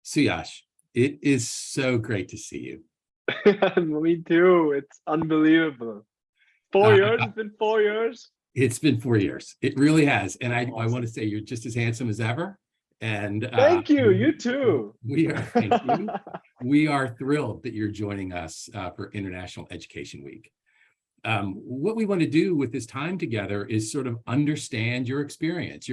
Suyash, it is so great to see you. Me too. It's unbelievable. 4 years? It's been 4 years? It's been 4 years. It really has. And I Awesome. want to say you're just as handsome as ever. And Thank you. You too. Thank you. We are thrilled that you're joining us for International Education Week. What we want to do with this time together is sort of understand your experience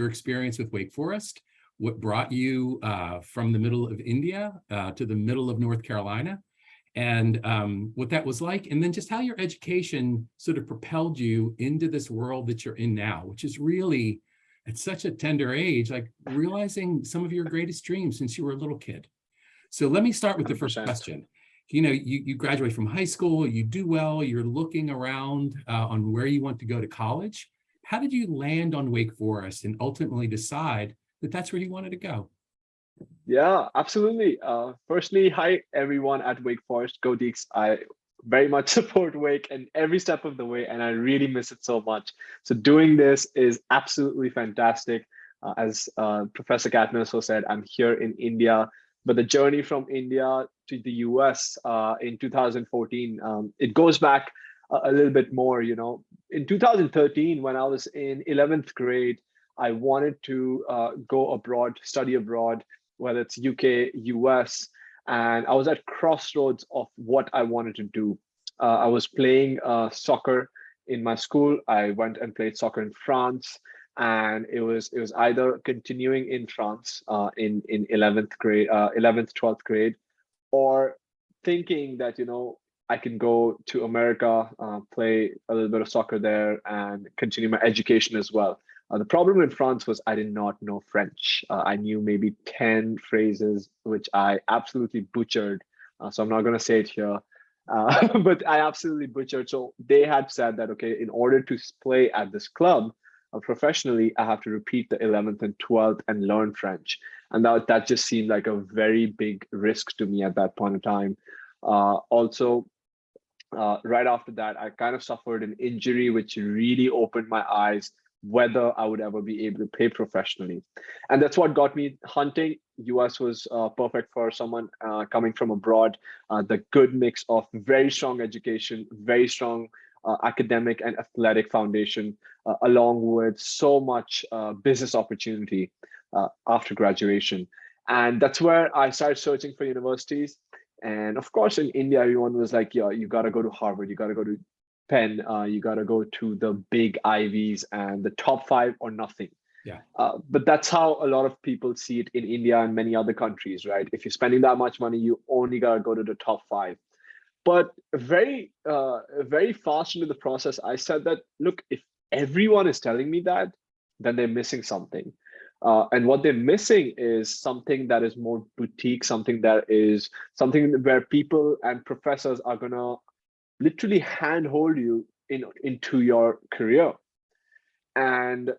with Wake Forest, what brought you from the middle of India to the middle of North Carolina, and what that was like, and then just how your education sort of propelled you into this world that you're in now, which is really, at such a tender age, like realizing some of your greatest dreams since you were a little kid. So let me start with the first 100%. question. You graduate from high school, you do well, you're looking around on where you want to go to college. How did you land on Wake Forest and ultimately decide that that's where you wanted to go? Yeah, absolutely. Firstly, hi everyone at Wake Forest. Go Deeks. I very much support Wake and every step of the way, and I really miss it so much. So doing this is absolutely fantastic. As Professor Catanoso said, I'm here in India, but the journey from India to the US in 2014, it goes back a little bit more. In 2013, when I was in 11th grade, I wanted to go abroad, study abroad, whether it's UK, US, and I was at crossroads of what I wanted to do. I was playing soccer in my school. I went and played soccer in France, and it was either continuing in France in 11th grade, 11th, 12th grade, or thinking that I can go to America, play a little bit of soccer there, and continue my education as well. The problem in France was I did not know French. I knew maybe 10 phrases, which I absolutely butchered. So I'm not going to say it here, but I absolutely butchered. So they had said that, okay, in order to play at this club professionally, I have to repeat the 11th and 12th and learn French. And that just seemed like a very big risk to me at that point in time. Also, right after that, I kind of suffered an injury, which really opened my eyes whether I would ever be able to play professionally. And that's what got me hunting. US was perfect for someone coming from abroad. The good mix of very strong education, very strong academic and athletic foundation, along with so much business opportunity after graduation. And that's where I started searching for universities. And of course, in India, everyone was like, yeah, you got to go to Harvard, you got to go to Penn, you got to go to the big Ivies and the top 5 or nothing. Yeah. But that's how a lot of people see it in India and many other countries, right? If you're spending that much money, you only got to go to the top 5. But very fast into the process, I said that, look, if everyone is telling me that, then they're missing something. And what they're missing is something that is more boutique, something where people and professors are going to literally handhold you into your career, and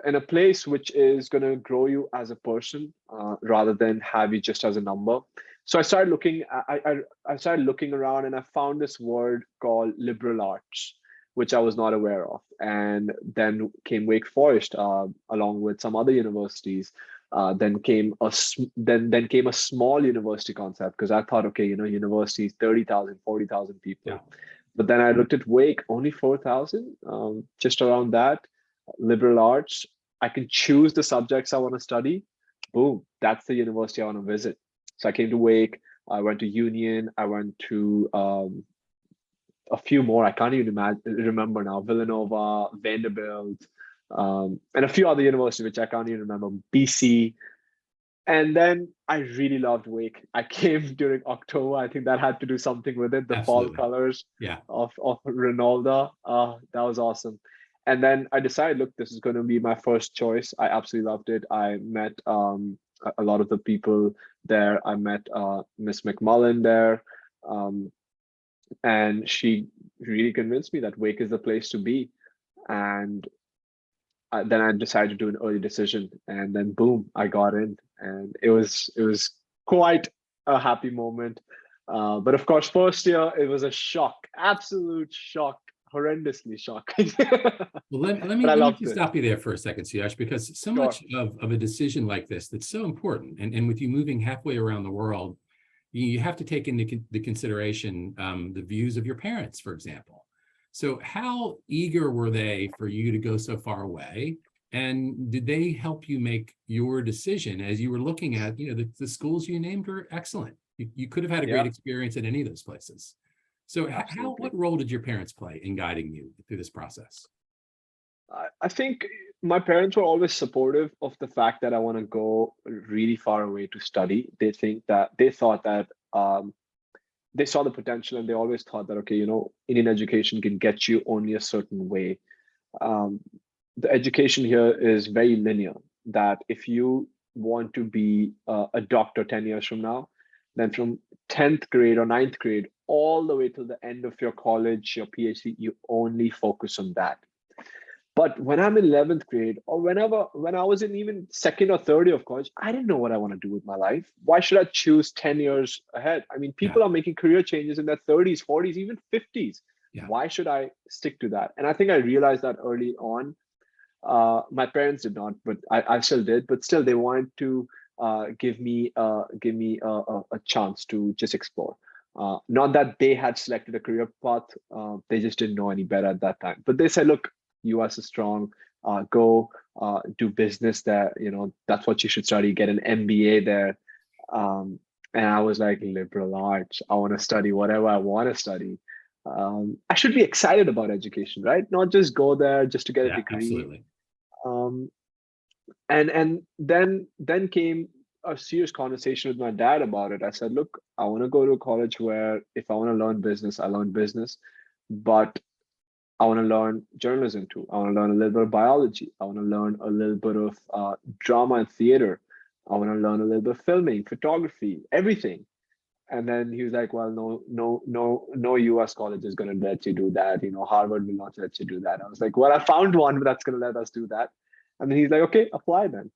in a place which is going to grow you as a person rather than have you just as a number. So I started looking. I started looking around, and I found this word called liberal arts, which I was not aware of. And then came Wake Forest, along with some other universities. Then came a small university concept, because I thought, okay, universities 30,000, 40,000 people. Yeah. But then I looked at Wake, only 4,000, just around that. Liberal arts, I can choose the subjects I want to study. Boom, that's the university I want to visit. So I came to Wake. I went to Union. I went to a few more. I can't even remember now. Villanova, Vanderbilt, and a few other universities which I can't even remember. BC. And then I really loved Wake. I came during October. I think that had to do something with it. The Absolutely. fall colors, Yeah. of Ronaldo. That was awesome. And then I decided, look, this is going to be my first choice. I absolutely loved it. I met a lot of the people there. I met Miss McMullen there. And she really convinced me that Wake is the place to be. And then I decided to do an early decision, and then boom, I got in, and it was quite a happy moment. But of course, first year it was a shock, absolute shock, horrendously shocking. Well, let But I me loved just it. stop you there for a second, Suyash, because so Sure. much of a decision like this that's so important, and with you moving halfway around the world, you have to take into the consideration the views of your parents, for example. So how eager were they for you to go so far away? And did they help you make your decision as you were looking at, the schools you named were excellent. You could have had a great Yeah, experience at any of those places. So absolutely. what role did your parents play in guiding you through this process? I think my parents were always supportive of the fact that I want to go really far away to study. They thought that they saw the potential, and they always thought that, okay, Indian education can get you only a certain way. Um, the education here is very linear, that if you want to be a doctor 10 years from now, then from 10th grade or ninth grade all the way till the end of your college, your PhD, you only focus on that. But when I'm in 11th grade, or when I was in even second or third year of college, I didn't know what I want to do with my life. Why should I choose 10 years ahead? I mean, Yeah, people are making career changes in their 30s, 40s, even 50s. yeah. Why should I stick to that? And I think I realized that early on. My parents did not, but I still did. But still, they wanted to give me a chance to just explore. Not that they had selected a career path; they just didn't know any better at that time. But they said, "Look, US is strong. Go do business there. That's what you should study. Get an MBA there." And I was like, liberal arts. I want to study whatever I want to study. I should be excited about education, right? Not just go there just to get a Yeah, degree. absolutely. Um, and then came a serious conversation with my dad about it. I said, look, I want to go to a college where if I want to learn business, I learn business, but I want to learn journalism too. I want to learn a little bit of biology. I want to learn a little bit of drama and theater. I want to learn a little bit of filming, photography, everything. And then he was like, well, no US college is going to let you do that. Harvard will not let you do that. I was like, well, I found one that's going to let us do that. And then he's like, okay, apply then.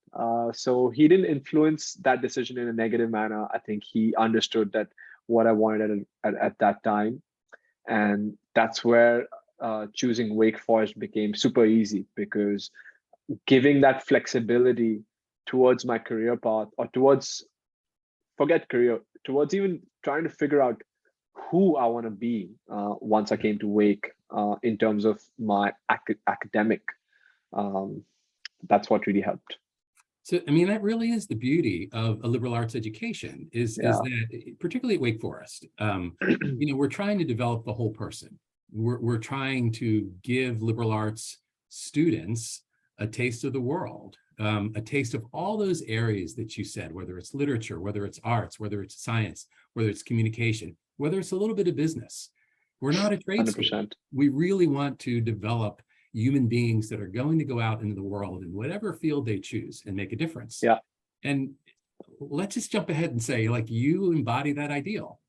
So he didn't influence that decision in a negative manner. I think he understood that what I wanted at that time. And that's where choosing Wake Forest became super easy, because giving that flexibility towards my career path, or towards, forget career, towards even trying to figure out who I want to be once I came to Wake, in terms of my academic. Um, that's what really helped. So, I mean, that really is the beauty of a liberal arts education is Yeah. that, particularly at Wake Forest, we're trying to develop the whole person. We're trying to give liberal arts students a taste of the world, a taste of all those areas that you said, whether it's literature, whether it's arts, whether it's science, whether it's communication, whether it's a little bit of business. We're not a trade school. 100%. We really want to develop human beings that are going to go out into the world in whatever field they choose and make a difference. Yeah. And let's just jump ahead and say, like, you embody that ideal.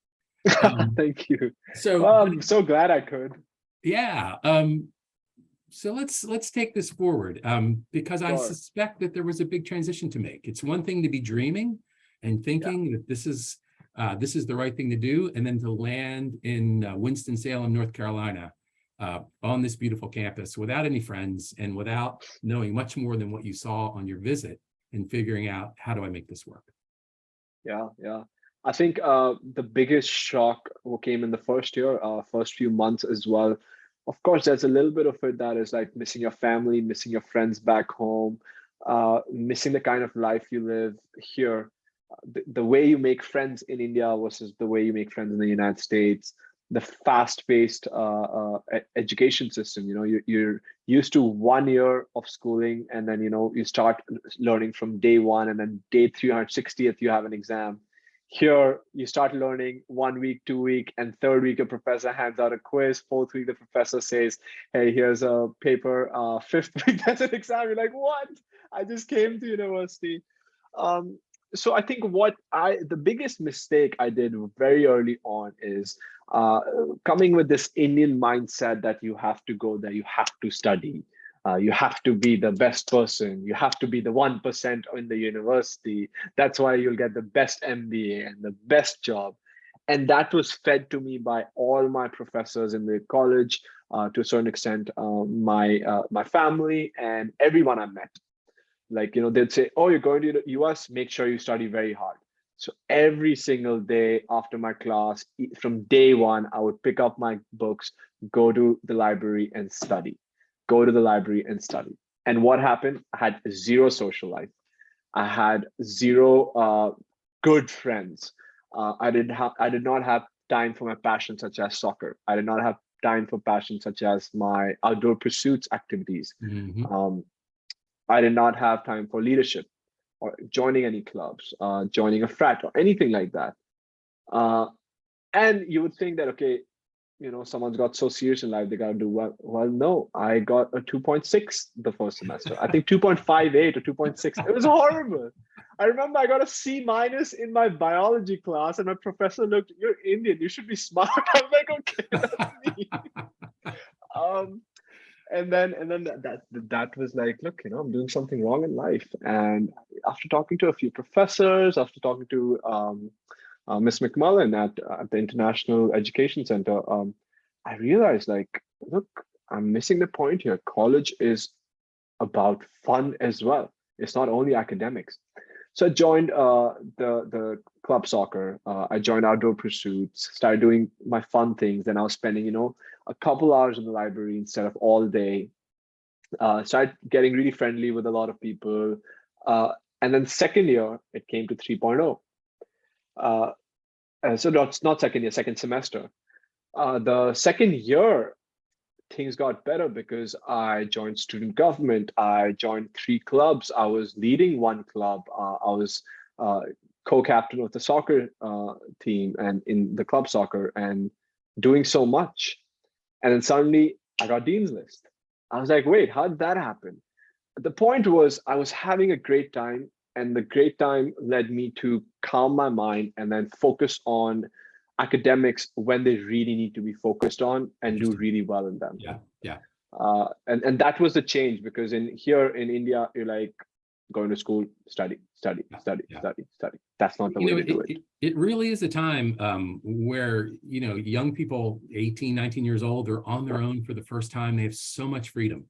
Thank you. So, Well, I'm so glad I could. yeah. So let's take this forward, because I Sure. suspect that there was a big transition to make. It's one thing to be dreaming and Yeah. thinking that this is the right thing to do, and then to land in Winston-Salem, North Carolina, on this beautiful campus without any friends and without knowing much more than what you saw on your visit, and figuring out, how do I make this work? Yeah. Yeah. I think the biggest shock came in the first year, first few months as well. Of course, there's a little bit of it that is like missing your family, missing your friends back home, missing the kind of life you live here. The way you make friends in India versus the way you make friends in the United States, the fast-paced education system. You're used to 1 year of schooling, and then you start learning from day one, and then day 360th you have an exam. Here, you start learning 1 week, 2 week, and third week, a professor hands out a quiz. Fourth week, the professor says, hey, here's a paper. Fifth week, there's an exam. You're like, what? I just came to university. Um, so I think the biggest mistake I did very early on is coming with this Indian mindset that you have to go there, you have to study, you have to be the best person, you have to be the 1% in the university. That's why you'll get the best MBA and the best job. And that was fed to me by all my professors in the college, to a certain extent, my family and everyone I met. Like, they'd say, oh, you're going to the US, make sure you study very hard. So every single day after my class, from day one, I would pick up my books, go to the library and study, go to the library and study. And what happened? I had zero social life. I had zero good friends. I did not have time for my passion, such as soccer. I did not have time for passion, such as my outdoor pursuits activities. Mhm. I did not have time for leadership or joining any clubs, joining a frat or anything like that. And you would think that, okay, someone's got so serious in life, they got to do well. Well, no, I got a 2.6 the first semester. I think 2.58 or 2.6. It was horrible. I remember I got a C minus in my biology class, and my professor looked, "You're Indian, you should be smart." I'm like, okay, that's me. And then that was like, look, I'm doing something wrong in life. And after talking to a few professors, after talking to Miss McMullen at the International Education Center, I realized, like, look, I'm missing the point here. College is about fun as well. It's not only academics. So I joined the club soccer. I joined outdoor pursuits, started doing my fun things. And I was spending, a couple hours in the library instead of all day. Started getting really friendly with a lot of people. And then second year, it came to 3.0. So that's not second year, second semester. The second year, things got better because I joined student government. I joined 3 clubs. I was leading one club. I was co-captain of the soccer team and in the club soccer and doing so much. And then suddenly I got Dean's List. I was like, wait, how did that happen? The point was I was having a great time, and the great time led me to calm my mind and then focus on academics when they really need to be focused on and do really well in them. Yeah, yeah. And that was the change, because here in India, you're like going to school, study. That's not the way to do it. It really is a time where, young people, 18, 19 years old, they're on their own for the first time. They have so much freedom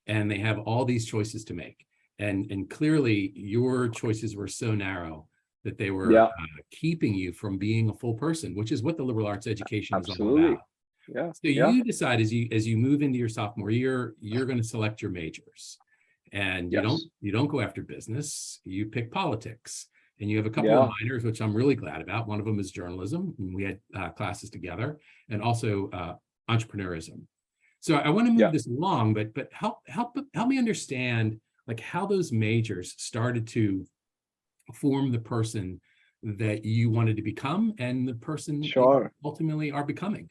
and they have all these choices to make. And clearly your choices were so narrow that they were keeping you from being a full person, which is what the liberal arts education is all about. Yeah. So you decide as you move into your sophomore year, you're going to select your majors, and you don't go after business. You pick politics, and you have a couple of minors, which I'm really glad about. One of them is journalism, and we had classes together, and also entrepreneurism. So I want to move this along, but help me understand, like, how those majors started to form the person that you wanted to become and the person you ultimately are becoming.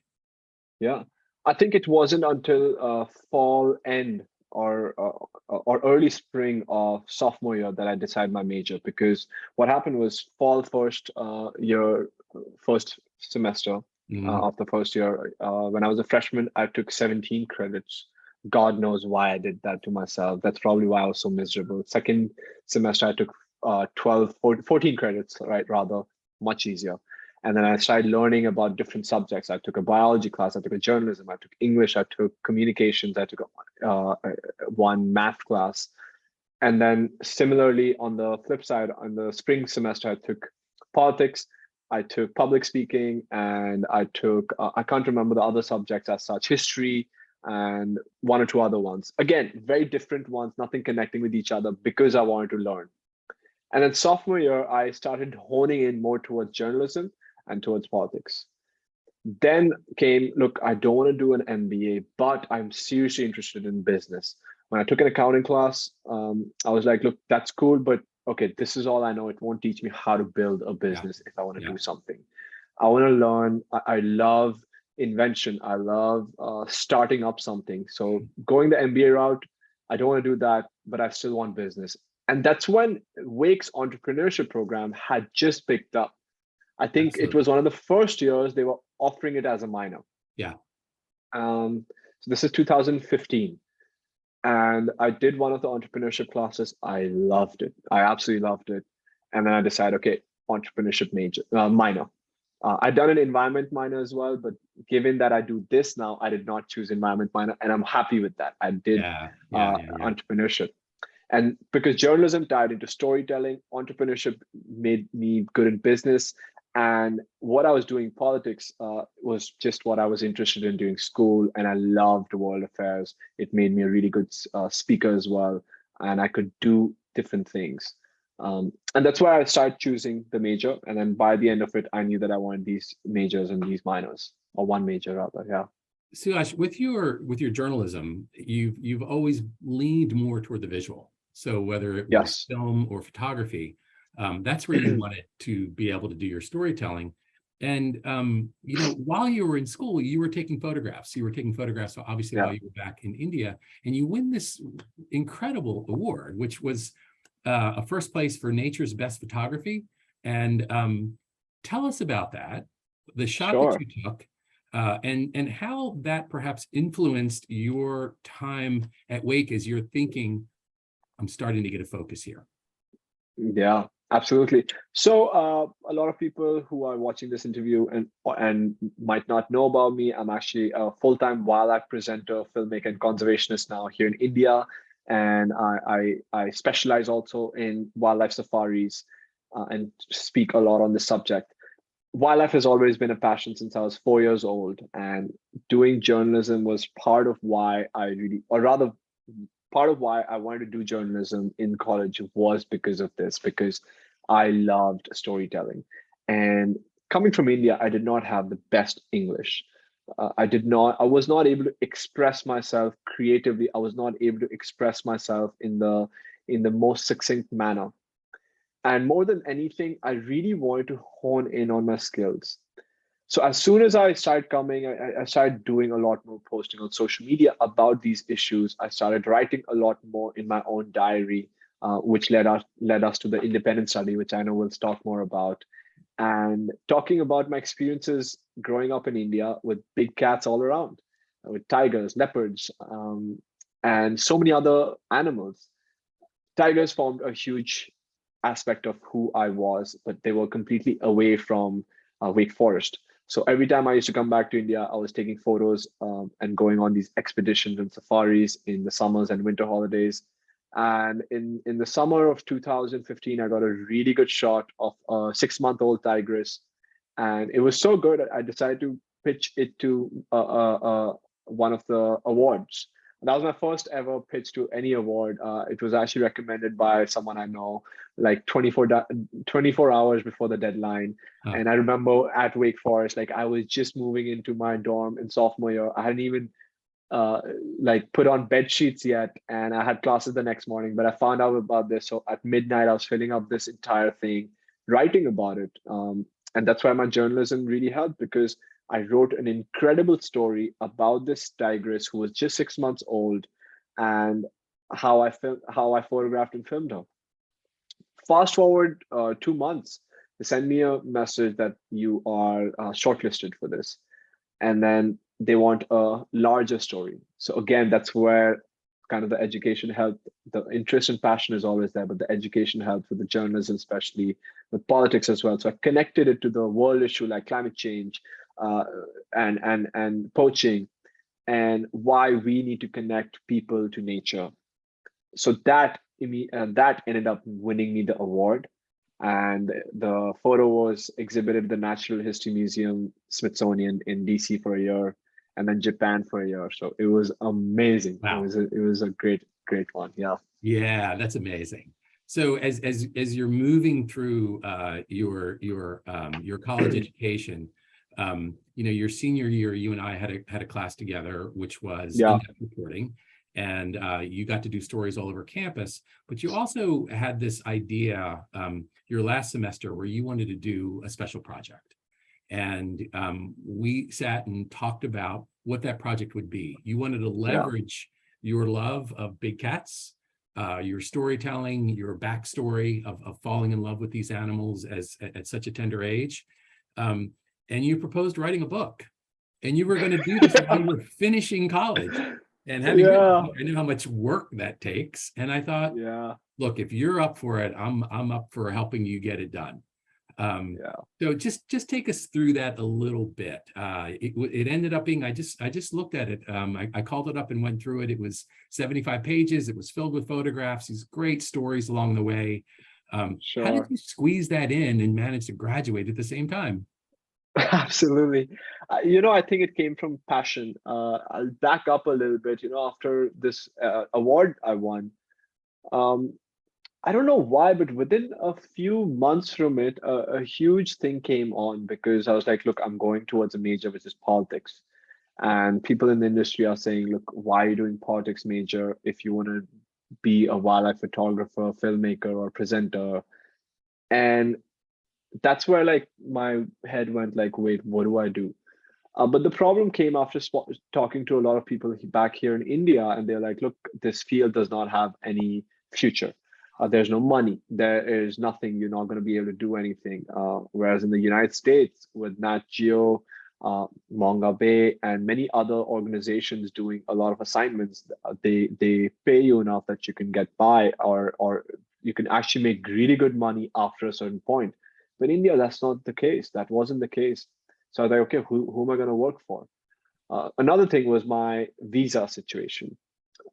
Yeah, I think it wasn't until fall end or early spring of sophomore year that I decided my major, because what happened was fall first semester of the first year, when I was a freshman, I took 17 credits. God knows why I did that to myself. That's probably why I was so miserable. Second semester, I took 14 credits, right? Rather, much easier. And then I started learning about different subjects. I took a biology class, I took a journalism, I took English, I took communications, I took one math class. And then similarly, on the flip side, on the spring semester, I took politics, I took public speaking, and I took, I can't remember the other subjects as such, history, and 1 or 2 other ones. Again, very different ones, nothing connecting with each other, because I wanted to learn. And then sophomore year, I started honing in more towards journalism and towards politics. Then came, look, I don't want to do an MBA, but I'm seriously interested in business. When I took an accounting class, I was like, look, that's cool, but okay, this is all I know. It won't teach me how to build a business if I want to do something. I want to learn. I love invention. I love starting up something. So going the MBA route, I don't want to do that, but I still want business. And that's when Wake's entrepreneurship program had just picked up. I think it was one of the first years they were offering it as a minor. Yeah. So this is 2015. And I did one of the entrepreneurship classes. I loved it. I absolutely loved it. And then I decided, okay, entrepreneurship minor. I'd done an environment minor as well, but given that I do this now, I did not choose environment minor, and I'm happy with that. I did Yeah. entrepreneurship. And because journalism tied into storytelling, entrepreneurship made me good in business. And what I was doing, politics, was just what I was interested in doing school. And I loved world affairs. It made me a really good speaker as well. And I could do different things. And that's why I started choosing the major. And then by the end of it, I knew that I wanted these majors and these minors, or one major rather. Yeah. Suyash, with your journalism, you've always leaned more toward the visual. So whether it was Yes. film or photography, that's where you wanted to be able to do your storytelling. And while you were in school, you were taking photographs. You were taking photographs, obviously, Yeah. while you were back in India, and you win this incredible award, which was a first place for Nature's Best Photography. And tell us about that, the shot that Sure. you took, and how that perhaps influenced your time at Wake as you're thinking, I'm starting to get a focus here. Yeah, absolutely. So a lot of people who are watching this interview and might not know about me, I'm actually a full-time wildlife presenter, filmmaker, and conservationist now here in India. And I specialize also in wildlife safaris and speak a lot on this subject. Wildlife has always been a passion since I was 4 years old, and doing journalism was part of why I really, or rather, part of why I wanted to do journalism in college was because of this, because I loved storytelling. And coming from India, I did not have the best English. I was not able to express myself creatively. I was not able to express myself in the most succinct manner. And more than anything, I really wanted to hone in on my skills. So as soon as I started coming, I started doing a lot more posting on social media about these issues. I started writing a lot more in my own diary, which led us to the independent study, which I know we'll talk more about, and talking about my experiences growing up in India with big cats all around, with tigers, leopards, and so many other animals. Tigers formed a huge aspect of who I was, but they were completely away from Wake Forest. So every time I used to come back to India, I was taking photos and going on these expeditions and safaris in the summers and winter holidays. And in the summer of 2015, I got a really good shot of a 6-month-old tigress, and it was so good I decided to pitch it to one of the awards. That was my first ever pitch to any award. It was actually recommended by someone I know, like 24 hours before the deadline. Huh. And I remember at Wake Forest, like I was just moving into my dorm in sophomore year. I hadn't even like put on bed sheets yet, and I had classes the next morning, but I found out about this. So at midnight, I was filling up this entire thing, writing about it. And that's why my journalism really helped, because I wrote an incredible story about this tigress who was just 6 months old, and how I photographed and filmed her. Fast forward 2 months, they send me a message that you are shortlisted for this, and then they want a larger story. So again, that's where kind of the education helped. The interest and passion is always there, but the education helped with the journalism, especially with politics as well. So I connected it to the world issue like climate change, and poaching, and why we need to connect people to nature. So that ended up winning me the award. And the photo was exhibited at the Natural History Museum, Smithsonian in DC for a year, and then Japan for a year. So it was amazing. Wow. It was a great one. Yeah. Yeah, that's amazing. So as you're moving through your college education, your senior year, you and I had a class together, which was Yeah. in-depth reporting, and you got to do stories all over campus. But you also had this idea your last semester where you wanted to do a special project, and we sat and talked about what that project would be. You wanted to leverage your love of big cats, your storytelling, your backstory of falling in love with these animals at such a tender age. And you proposed writing a book, and you were going to do this while you were finishing college. And having written a book, I knew how much work that takes. And I thought, look, if you're up for it, I'm up for helping you get it done. Yeah. So just take us through that a little bit. It ended up being, I just looked at it. I called it up and went through it. It was 75 pages. It was filled with photographs, these great stories along the way. How did Sure. you squeeze that in and manage to graduate at the same time? Absolutely. I think it came from passion. I'll back up a little bit. After this award I won, um, I don't know why, but within a few months from it, a huge thing came on because I was like, look, I'm going towards a major, which is politics. And people in the industry are saying, look, why are you doing politics major if you want to be a wildlife photographer, filmmaker, or presenter? And that's where like my head went like, wait, what do I do? But the problem came after talking to a lot of people back here in India, and they're like, look, this field does not have any future. There's no money. There is nothing. You're not going to be able to do anything. Whereas in the United States, with Nat Geo, Manga Bay, and many other organizations doing a lot of assignments, they pay you enough that you can get by, or you can actually make really good money after a certain point. But in India, that's not the case. That wasn't the case. So I was like, okay, who am I going to work for? Another thing was my visa situation.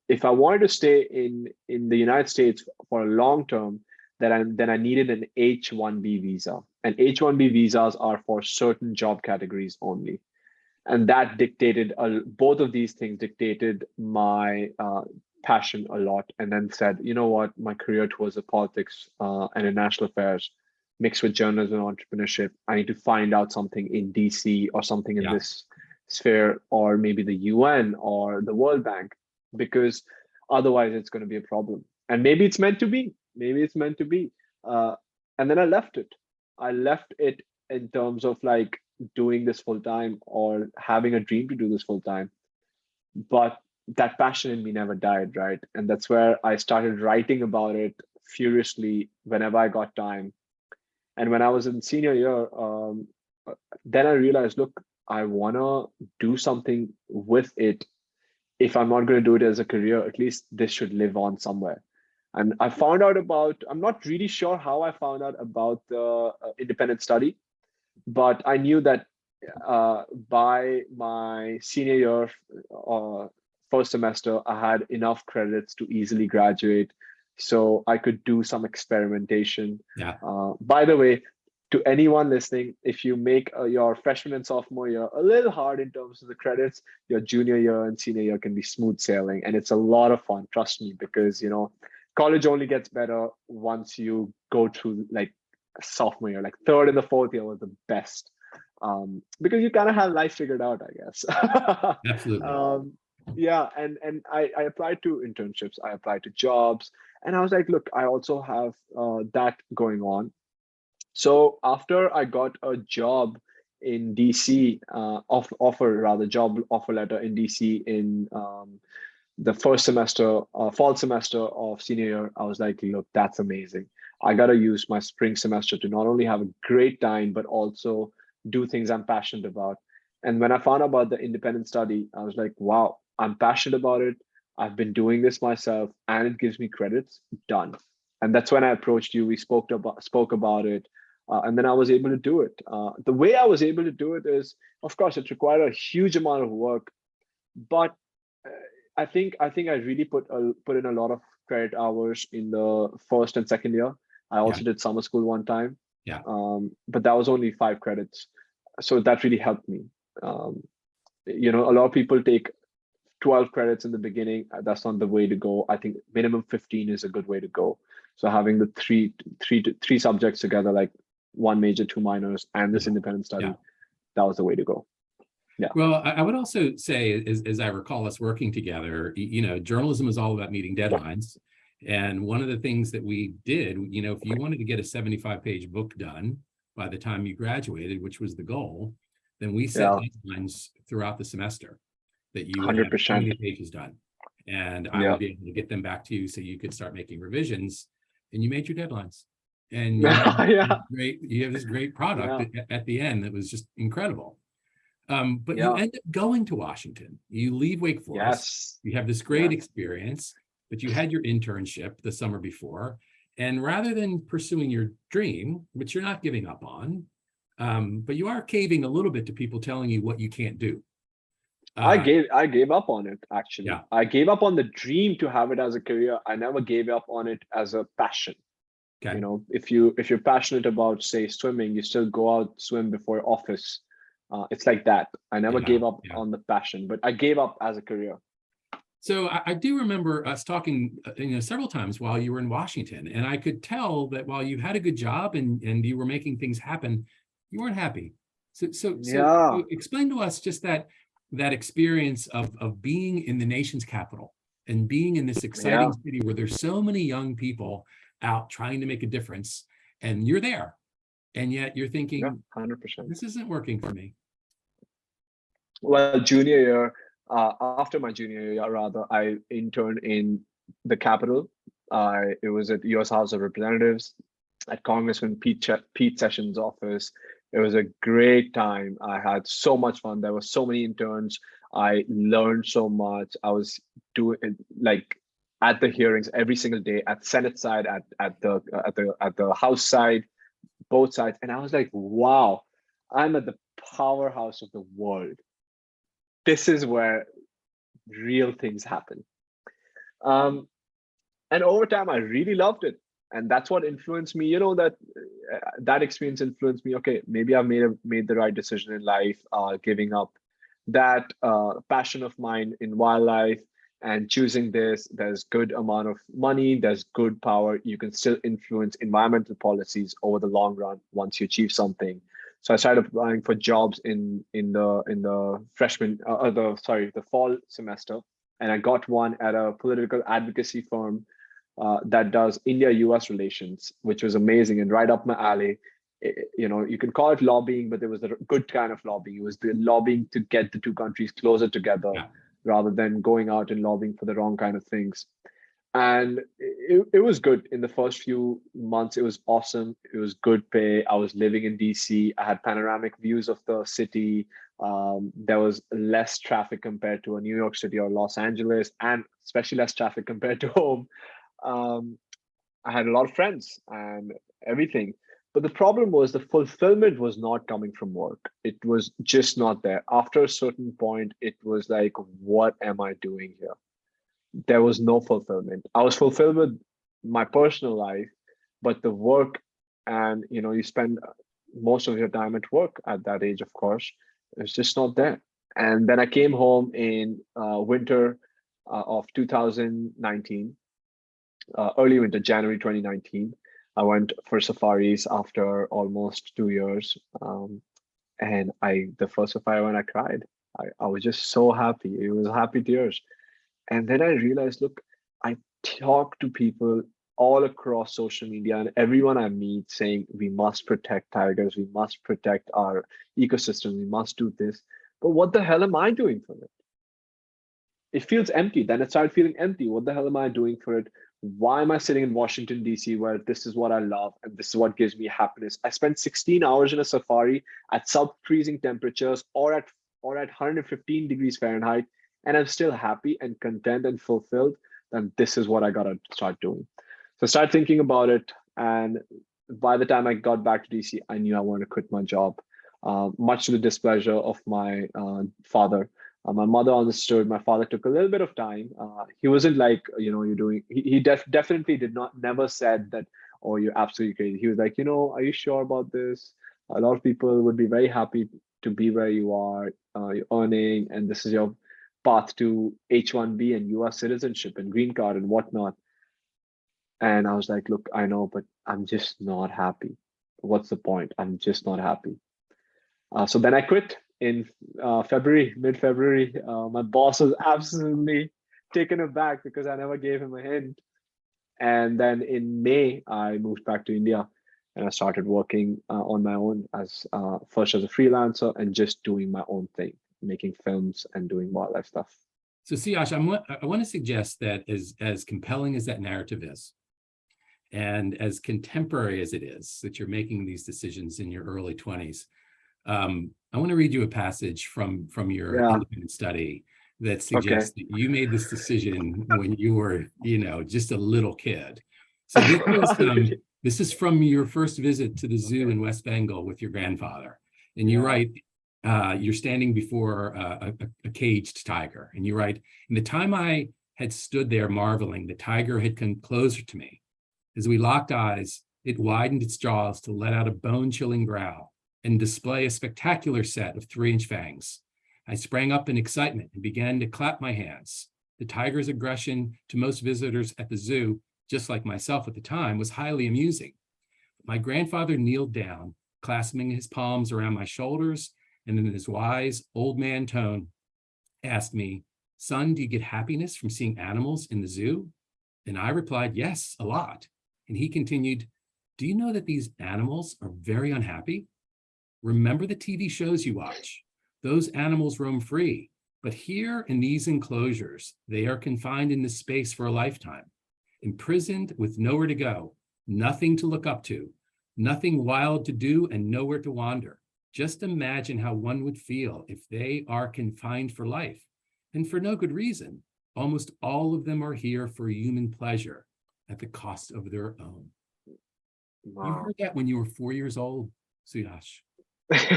If I wanted to stay in the United States for a long term, then I needed an H-1B visa. And H-1B visas are for certain job categories only. And that dictated, both of these things dictated my passion a lot. And then said, you know what, my career towards the politics and international affairs mixed with journalism and entrepreneurship. I need to find out something in DC or something in this sphere, or maybe the UN or the World Bank, because otherwise it's going to be a problem. And maybe it's meant to be. Maybe it's meant to be. And then I left it. I left it in terms of like doing this full time or having a dream to do this full time. But that passion in me never died, right? And that's where I started writing about it furiously whenever I got time. And when I was in senior year, then I realized, look, I want to do something with it. If I'm not going to do it as a career, at least this should live on somewhere. And I found out about, I'm not really sure how I found out about the independent study, but I knew that by my senior year, first semester, I had enough credits to easily graduate. So I could do some experimentation. Yeah. By the way, to anyone listening, if you make your freshman and sophomore year a little hard in terms of the credits, your junior year and senior year can be smooth sailing. And it's a lot of fun, trust me, because, college only gets better once you go through like sophomore year, like third and the fourth year was the best. Because you kind of have life figured out, I guess. Absolutely. Yeah, and I applied to internships, I applied to jobs, and I was like, look, I also have that going on. So after I got a job in DC, job offer letter in DC in the first semester, fall semester of senior year, I was like, look, that's amazing. I got to use my spring semester to not only have a great time, but also do things I'm passionate about. And when I found out about the independent study, I was like, wow, I'm passionate about it. I've been doing this myself and it gives me credits. Done. And that's when I approached you. We spoke about it. And then I was able to do it. The way I was able to do it is, of course, it required a huge amount of work, but I think I really put in a lot of credit hours in the first and second year. I also did summer school one time, Yeah. but that was only 5 credits, so that really helped me. A lot of people take 12 credits in the beginning. That's not the way to go. I think minimum 15 is a good way to go. So having the three subjects together, like one major, 2 minors, and this independent study, that was the way to go. Yeah. Well, I would also say, as I recall us working together, journalism is all about meeting deadlines. And one of the things that we did, if you wanted to get a 75-page book done by the time you graduated, which was the goal, then we set deadlines throughout the semester that you would have 100%. so many pages done. And I would be able to get them back to you so you could start making revisions, and you made your deadlines. And you have this great product at the end that was just incredible. But you end up going to Washington. You leave Wake Forest. You have this great experience, but you had your internship the summer before. And rather than pursuing your dream, which you're not giving up on, but you are caving a little bit to people telling you what you can't do. I Uh, gave up on it, actually. yeah, I gave up on the dream to have it as a career. I never gave up on it as a passion. okay. If you're passionate about, say, swimming, you still go out swim before office. It's like that. I never Yeah, gave up yeah. on the passion, but I gave up as a career. So I do remember us talking, several times while you were in Washington, and I could tell that while you had a good job and you were making things happen, you weren't happy. So Yeah, explain to us just that experience of being in the nation's capital and being in this exciting yeah, city where there's so many young people out trying to make a difference, and you're there, and yet you're yeah, thinking, 100%. this isn't working for me. Well, junior year, after my junior year, rather, I interned in the Capitol. It was at U.S. House of Representatives, at Congressman Pete Sessions' office. It was a great time. I had so much fun. There were so many interns. I learned so much. I was doing like at the hearings every single day, at Senate side, at the House side, both sides, and I was like, wow, I'm at the powerhouse of the world. This is where real things happen. Um, and over time, I really loved it, and that's what influenced me. That experience influenced me. Okay, maybe I've made the right decision in life, giving up that passion of mine in wildlife and choosing this. There's good amount of money, there's good power. You can still influence environmental policies over the long run once you achieve something. So I started applying for jobs in the freshman the fall semester, and I got one at a political advocacy firm that does India-US relations, which was amazing and right up my alley. You can call it lobbying, but there was a good kind of lobbying. It was the lobbying to get the two countries closer together Yeah. rather than going out and lobbying for the wrong kind of things. And it was good in the first few months. It was awesome. It was good pay. I was living in DC. I had panoramic views of the city. There was less traffic compared to a New York City or Los Angeles, and especially less traffic compared to home. Um, I had a lot of friends and everything. But the problem was the fulfillment was not coming from work. It was just not there. After a certain point, it was like, what am I doing here? There was no fulfillment. I was fulfilled with my personal life, but the work, and you spend most of your time at work at that age, of course, it's just not there. And then I came home in winter of 2019, early winter, January 2019. I went for safaris after almost 2 years. And the first safari when I cried, I was just so happy. It was happy tears. And then I realized, look, I talk to people all across social media and everyone I meet saying we must protect tigers, we must protect our ecosystem, we must do this. But what the hell am I doing for it? It feels empty. Then it started feeling empty. What the hell am I doing for it? Why am I sitting in Washington, D.C., where this is what I love and this is what gives me happiness? I spent 16 hours in a safari at sub-freezing temperatures or at 115 degrees Fahrenheit, and I'm still happy and content and fulfilled. Then this is what I gotta start doing. So I started thinking about it, and by the time I got back to DC, I knew I wanted to quit my job, much to the displeasure of my father. My mother understood. My father took a little bit of time. He wasn't like, you're doing. He definitely did not never said that. Oh, you're absolutely crazy. He was like, are you sure about this? A lot of people would be very happy to be where you are. You're earning, and this is your path to H-1B and US citizenship and green card and whatnot. And I was like, look, I know, but I'm just not happy. What's the point? I'm just not happy. So then I quit in mid-February. My boss was absolutely taken aback because I never gave him a hint. And then in May, I moved back to India and I started working on my own first as a freelancer and just doing my own thing, making films and doing wildlife stuff. So Suyash, I want to suggest that as compelling as that narrative is, and as contemporary as it is, that you're making these decisions in your early 20s, I want to read you a passage from your Yeah. independent study that Okay. suggests that you made this decision when you were, just a little kid. So this is Really? this is from your first visit to the zoo in West Bengal with your grandfather, and you Yeah. write you're standing before a caged tiger, and you write, "In the time I had stood there marveling, the tiger had come closer to me. As we locked eyes, it widened its jaws to let out a bone-chilling growl and display a spectacular set of 3-inch fangs. I sprang up in excitement and began to clap my hands. The tiger's aggression to most visitors at the zoo, just like myself at the time, was highly amusing. My grandfather kneeled down, clasping his palms around my shoulders, and in his wise old man tone, asked me, 'Son, do you get happiness from seeing animals in the zoo?' And I replied, 'Yes, a lot.' And he continued, 'Do you know that these animals are very unhappy? Remember the TV shows you watch. Those animals roam free, but here in these enclosures, they are confined in this space for a lifetime, imprisoned with nowhere to go, nothing to look up to, nothing wild to do, and nowhere to wander. Just imagine how one would feel if they are confined for life, and for no good reason. Almost all of them are here for human pleasure at the cost of their own.'" You Wow. heard that when you were 4 years old, Suyash.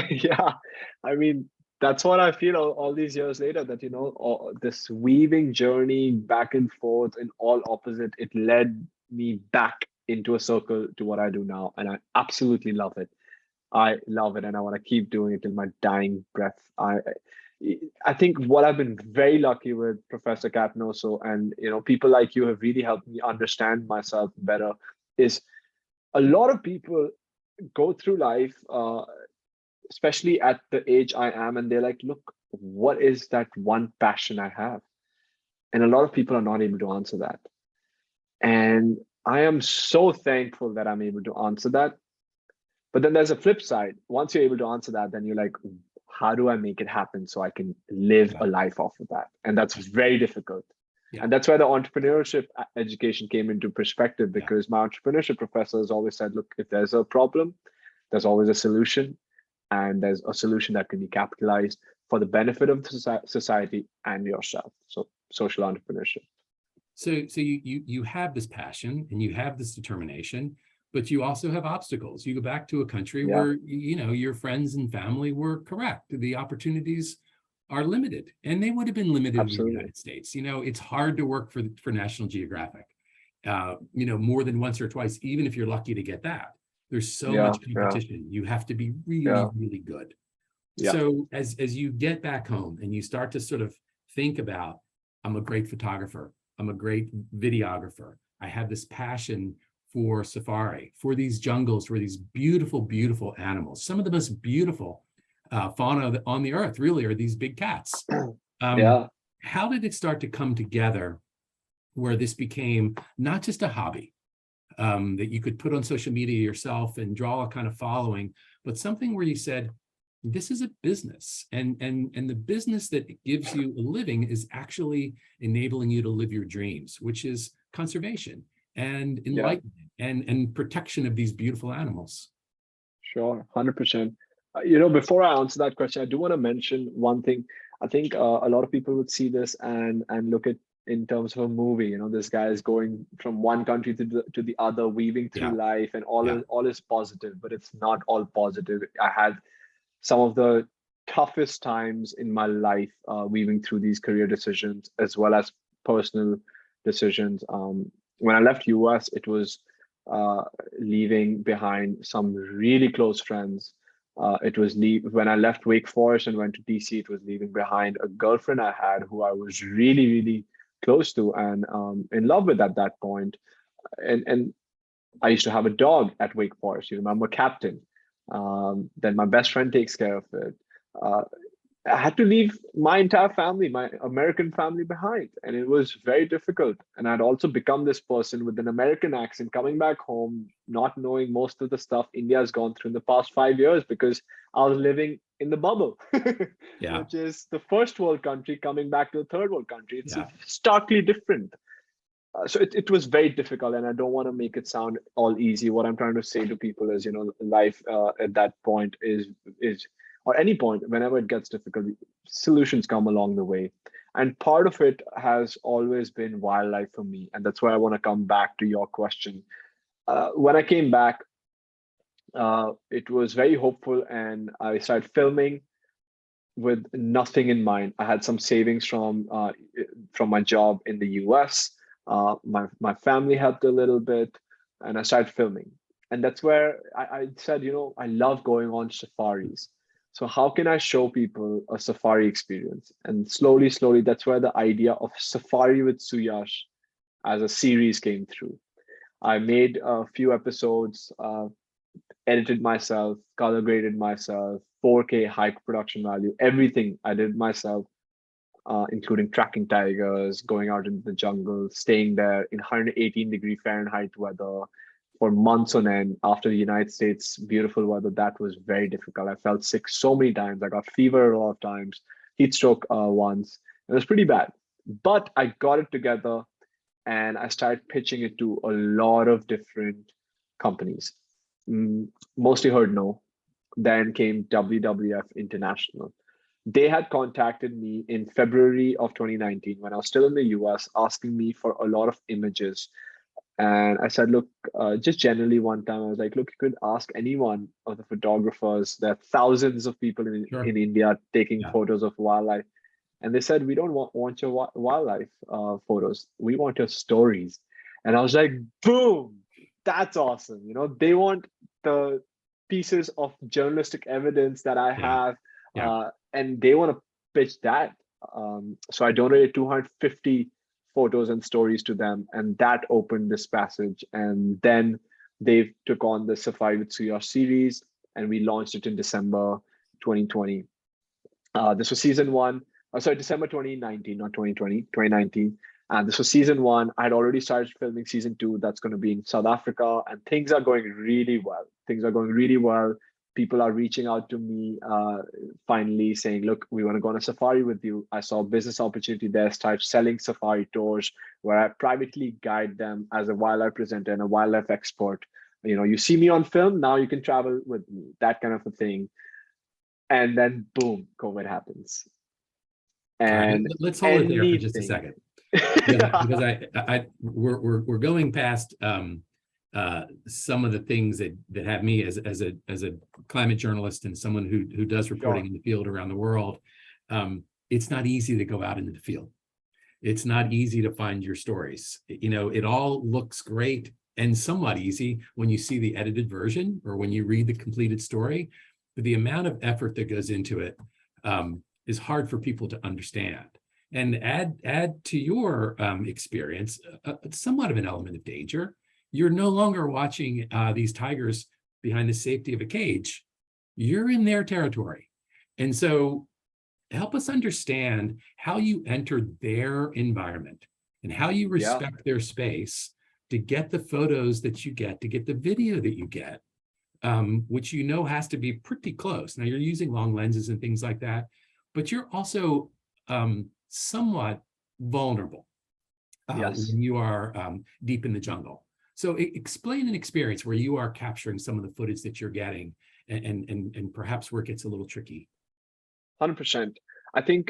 Yeah, I mean, that's what I feel all these years later, that, this weaving journey back and forth and all opposite, it led me back into a circle to what I do now. And I absolutely love it. I love it. And I want to keep doing it till my dying breath. I think what I've been very lucky with, Professor Catanoso, and, people like you have really helped me understand myself better, is a lot of people go through life, especially at the age I am, and they're like, look, what is that one passion I have? And a lot of people are not able to answer that. And I am so thankful that I'm able to answer that. But then there's a flip side. Once you're able to answer that, then you're like, how do I make it happen so I can live Yeah, a life off of that? And that's very difficult. yeah, And that's where the entrepreneurship education came into perspective, yeah. because my entrepreneurship professor has always said, look, if there's a problem, there's always a solution, and there's a solution that can be capitalized for the benefit of the society and yourself. So social entrepreneurship. So you have this passion and you have this determination, but you also have obstacles. You go back to a country Yeah, where your friends and family were correct. The opportunities are limited, and they would have been limited in the absolutely. United States. It's hard to work for National Geographic, more than once or twice, even if you're lucky to get that. There's so Yeah, much yeah, competition. You have to be really, yeah, really good. yeah, So as you get back home and you start to sort of think about, I'm a great photographer, I'm a great videographer, I have this passion for safari, for these jungles, for these beautiful, beautiful animals. Some of the most beautiful fauna on the earth really are these big cats. Um, yeah. how did it start to come together where this became not just a hobby that you could put on social media yourself and draw a kind of following, but something where you said, this is a business, and the business that gives you a living is actually enabling you to live your dreams, which is conservation and Yeah, enlightenment and protection of these beautiful animals. sure, 100%. Before I answer that question, I do want to mention one thing. I think a lot of people would see this and look at in terms of a movie. This guy is going from one country to the other, weaving through Yeah, life, and yeah, all is positive, but it's not all positive. I had some of the toughest times in my life, weaving through these career decisions as well as personal decisions. When I left US, it was uh, leaving behind some really close friends. It was when I left Wake Forest and went to DC, it was leaving behind a girlfriend I had who I was really, really close to and in love with at that point. And I used to have a dog at Wake Forest. I'm a captain. Then my best friend takes care of it. Uh, I had to leave my entire family, my American family behind, and it was very difficult. And I'd also become this person with an American accent coming back home, not knowing most of the stuff India has gone through in the past 5 years because I was living in the bubble, yeah, which is the first world country coming back to the third world country. It's yeah. starkly different. So it was very difficult, and I don't want to make it sound all easy. What I'm trying to say to people is, life at that point is or any point, whenever it gets difficult, solutions come along the way. And part of it has always been wildlife for me. And that's why I want to come back to your question. When I came back, it was very hopeful, and I started filming with nothing in mind. I had some savings from my job in the US. My family helped a little bit, and I started filming. And that's where I said, I love going on safaris. So how can I show people a safari experience? And slowly, slowly, that's where the idea of Safari with Suyash as a series came through. I made a few episodes, edited myself, color graded myself, 4K high production value, everything I did myself, including tracking tigers, going out into the jungle, staying there in 118-degree Fahrenheit weather for months on end. After the United States beautiful weather, that was very difficult. I felt sick so many times. I got fever a lot of times, heat stroke once. It was pretty bad, but I got it together and I started pitching it to a lot of different companies. Mostly heard no. Then came WWF International. They had contacted me in February of 2019 when I was still in the US, asking me for a lot of images. And I said, look, just generally one time, I was like, look, you could ask any one of the photographers. There are thousands of people in India taking photos of wildlife. And they said, we don't want your wildlife photos. We want your stories. And I was like, boom, that's awesome. They want the pieces of journalistic evidence that I have, and they want to pitch that. So I donated 250 photos and stories to them, and that opened this passage. And then they took on the Safari with Suyash series, and we launched it in December 2020. This was season one. December 2019, not 2020, 2019. And this was season one. I had already started filming season two. That's going to be in South Africa. And things are going really well. Things are going really well. People are reaching out to me finally saying, look, we want to go on a safari with you. I saw a business opportunity there, start selling safari tours where I privately guide them as a wildlife presenter and a wildlife expert. You see me on film, now you can travel with me, that kind of a thing. And then boom, COVID happens. And let's hold it there for just a second. Because we're going past some of the things that have me as a climate journalist and someone who does reporting in the field around the world. It's not easy to go out into the field. It's not easy to find your stories. It all looks great and somewhat easy when you see the edited version or when you read the completed story, but the amount of effort that goes into it is hard for people to understand. And add to your experience somewhat of an element of danger. You're no longer watching these tigers behind the safety of a cage. You're in their territory. And so help us understand how you entered their environment and how you respect their space to get the photos that you get, to get the video that you get, which has to be pretty close. Now you're using long lenses and things like that, but you're also somewhat vulnerable when you are deep in the jungle. So explain an experience where you are capturing some of the footage that you're getting and perhaps where it gets a little tricky. 100%. I think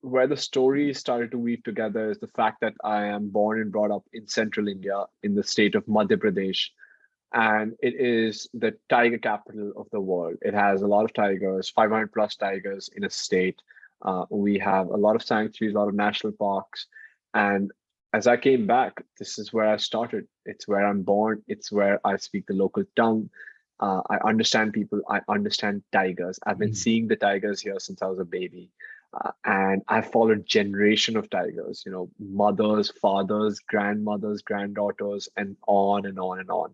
where the story started to weave together is the fact that I am born and brought up in central India in the state of Madhya Pradesh. And it is the tiger capital of the world. It has a lot of tigers, 500 plus tigers in a state. We have a lot of sanctuaries, a lot of national parks. And as I came back, this is where I started. It's where I'm born. It's where I speak the local tongue. I understand people. I understand tigers. I've been seeing the tigers here since I was a baby. And I've followed generation of tigers, mothers, fathers, grandmothers, granddaughters, and on and on and on.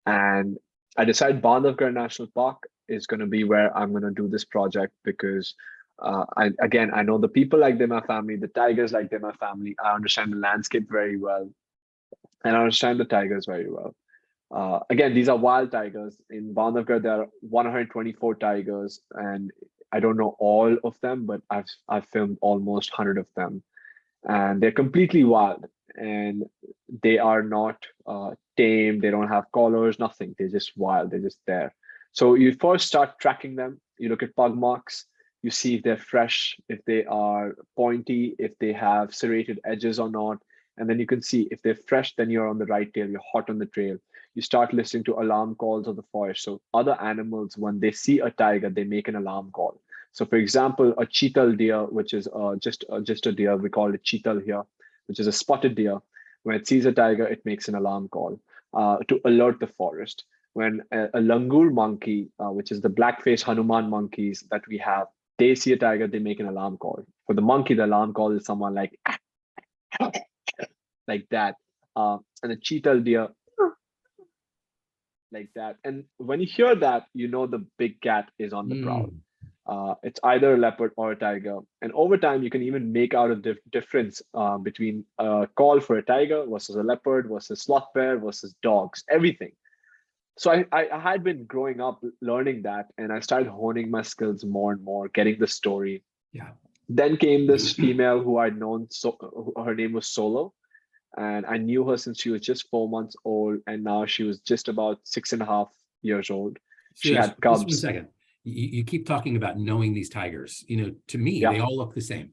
And I decided Bandhavgarh National Park is going to be where I'm going to do this project because I know the people like they're my family, the tigers like they're my family. I understand the landscape very well, and I understand the tigers very well. Again, these are wild tigers. In Bandhavgarh, there are 124 tigers, and I don't know all of them, but I've filmed almost 100 of them, and they're completely wild, and they are not tame. They don't have collars, nothing. They're just wild. They're just there. So you first start tracking them. You look at pug marks. You see if they're fresh, if they are pointy, if they have serrated edges or not. And then you can see if they're fresh, then you're on the right trail, you're hot on the trail. You start listening to alarm calls of the forest. So other animals, when they see a tiger, they make an alarm call. So for example, a cheetah deer, which is just a deer, we call it cheetah here, which is a spotted deer. When it sees a tiger, it makes an alarm call to alert the forest. When a langur monkey, which is the black-faced Hanuman monkeys that we have, they see a tiger, they make an alarm call. For the monkey, the alarm call is someone like that. And a cheetah deer, like that. And when you hear that, you know the big cat is on the prowl. It's either a leopard or a tiger. And over time, you can even make out a difference between a call for a tiger versus a leopard versus sloth bear versus dogs, everything. So I had been growing up learning that, and I started honing my skills more and more, getting the story. Yeah. Then came this female who I'd known, so her name was Solo. And I knew her since she was just 4 months old, and now she was just about 6.5 years old. So She yes, had just 1 cubs. second. You keep talking about knowing these tigers. To me, Yeah, they all look the same,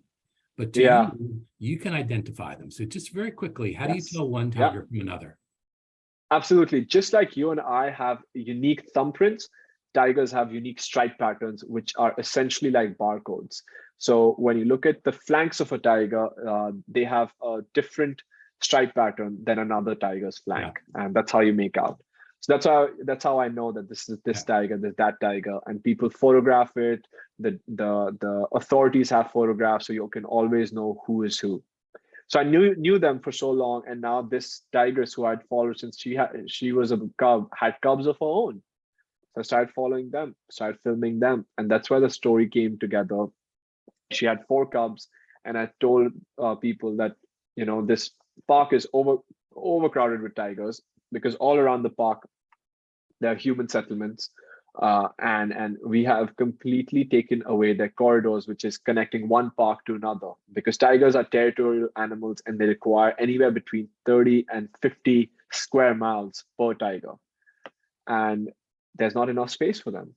but to yeah, you can identify them. So just very quickly, how do you yes, tell one yeah, tiger from another? absolutely. Just like you and I have unique thumbprints, tigers have unique stripe patterns, which are essentially like barcodes. So when you look at the flanks of a tiger, they have a different stripe pattern than another tiger's Yeah, flank, and that's how you make out. So that's how I know that this is this yeah, tiger, this that tiger, and people photograph it. The authorities have photographs, so you can always know who is who. So I knew them for so long, and now this tigress who I'd followed since she was a cub had cubs of her own. So I started following them, started filming them, and that's where the story came together. She had 4 cubs, and I told people that this park is overcrowded with tigers because all around the park there are human settlements, and we have completely taken away their corridors, which is connecting one park to another. Because tigers are territorial animals, and they require anywhere between 30 and 50 square miles per tiger, and there's not enough space for them.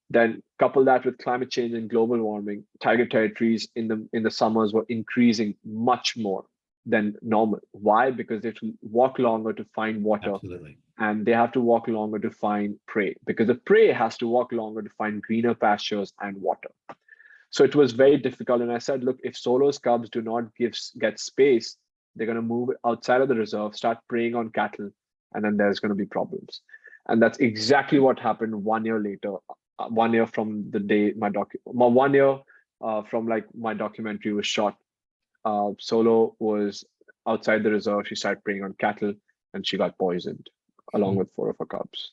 Then couple that with climate change and global warming, tiger territories in the summers were increasing much more than normal. Why? Because they have to walk longer to find water, absolutely. and they have to walk longer to find prey, because the prey has to walk longer to find greener pastures and water. So it was very difficult. And I said, look, if Solo's cubs do not get space, they're going to move outside of the reserve, start preying on cattle, and then there's going to be problems. And that's exactly what happened 1 year later. 1 year from the day my 1 year from like my documentary was shot. Solo was outside the reserve. She started preying on cattle, and she got poisoned along with 4 of her cubs.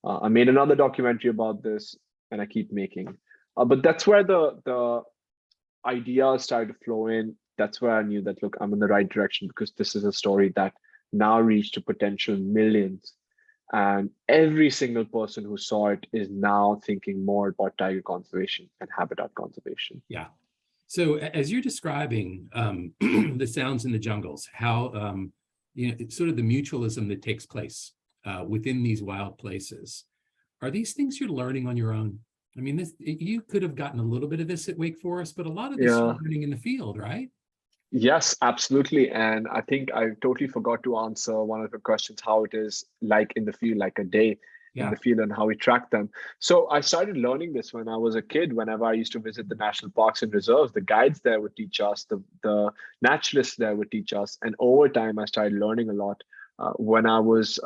I made another documentary about this, and I keep making. But that's where the ideas started to flow in. That's where I knew that, look, I'm in the right direction, because this is a story that now reached a potential millions. And every single person who saw it is now thinking more about tiger conservation and habitat conservation. Yeah. So as you're describing the sounds in the jungles, how it's sort of the mutualism that takes place within these wild places, are these things you're learning on your own? I mean, you could have gotten a little bit of this at Wake Forest, but a lot of this you're Yeah. learning in the field, right? Yes, absolutely. And I think I totally forgot to answer one of the questions, how it is like in the field, like a day in Yeah. the field, and how we track them. So I started learning this when I was a kid. Whenever I used to visit the national parks and reserves, the guides there would teach us, the naturalists there would teach us. And over time, I started learning a lot. When I was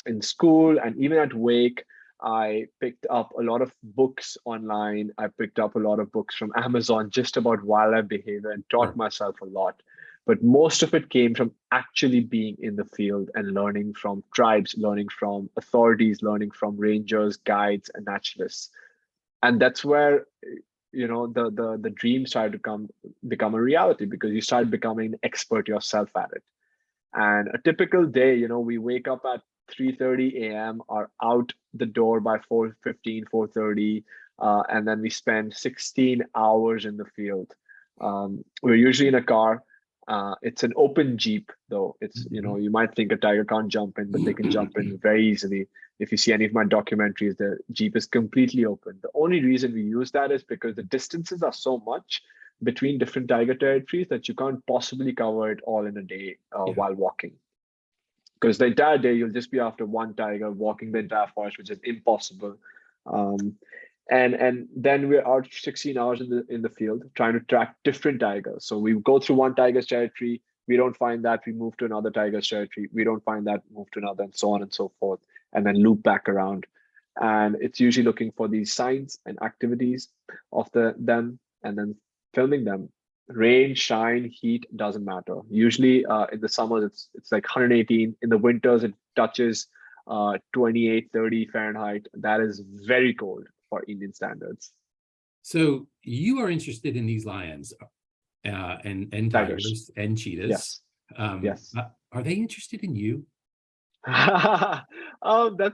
in school and even at Wake, I picked up a lot of books online. I picked up a lot of books from Amazon just about wildlife behavior, and taught Sure. myself a lot. But most of it came from actually being in the field and learning from tribes, learning from authorities, learning from rangers, guides, and naturalists. And that's where the dream started to become a reality, because you start becoming an expert yourself at it. And a typical day, we wake up at 3:30 a.m., are out the door by 4:15, 4:30, and then we spend 16 hours in the field. We're usually in a car, It's an open jeep, though. It's, you might think a tiger can't jump in, but they can jump in very easily. If you see any of my documentaries, the jeep is completely open. The only reason we use that is because the distances are so much between different tiger territories that you can't possibly cover it all in a day while walking. Because the entire day you'll just be after one tiger walking the entire forest, which is impossible. And then we're out 16 hours in the field trying to track different tigers. So we go through one tiger's territory, we don't find that, we move to another tiger's territory, we don't find that, move to another, and so on and so forth, and then loop back around. And it's usually looking for these signs and activities of them, and then filming them. Rain, shine, heat, doesn't matter. Usually in the summers it's like 118. In the winters it touches 28, 30 Fahrenheit. That is very cold for Indian standards. So you are interested in these lions and tigers and cheetahs. Yes. Yes. Are they interested in you? That's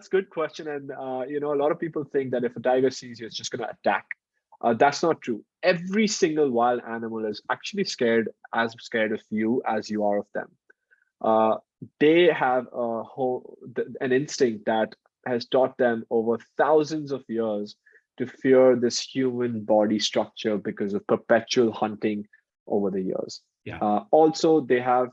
a good question. And a lot of people think that if a tiger sees you, it's just going to attack. That's not true. Every single wild animal is actually as scared of you as you are of them. They have an instinct that has taught them over thousands of years to fear this human body structure because of perpetual hunting over the years. Yeah. Also, they have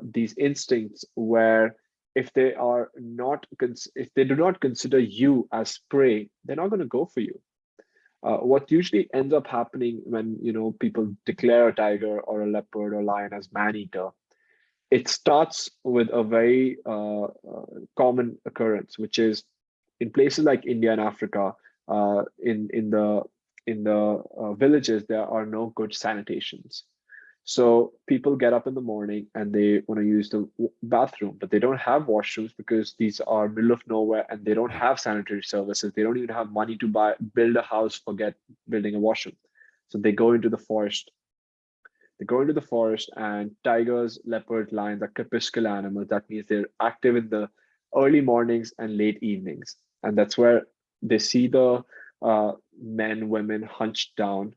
these instincts where if they do not consider you as prey, they're not going to go for you. What usually ends up happening when people declare a tiger or a leopard or lion as man-eater, it starts with a very common occurrence, which is in places like India and Africa. In the villages, there are no good sanitations. So people get up in the morning and they want to use the bathroom, but they don't have washrooms because these are middle of nowhere and they don't have sanitary services. They don't even have money to build a house, forget building a washroom. So they go into the forest. And tigers, leopards, lions are crepuscular animals. That means they're active in the early mornings and late evenings. And that's where they see the men, women hunched down,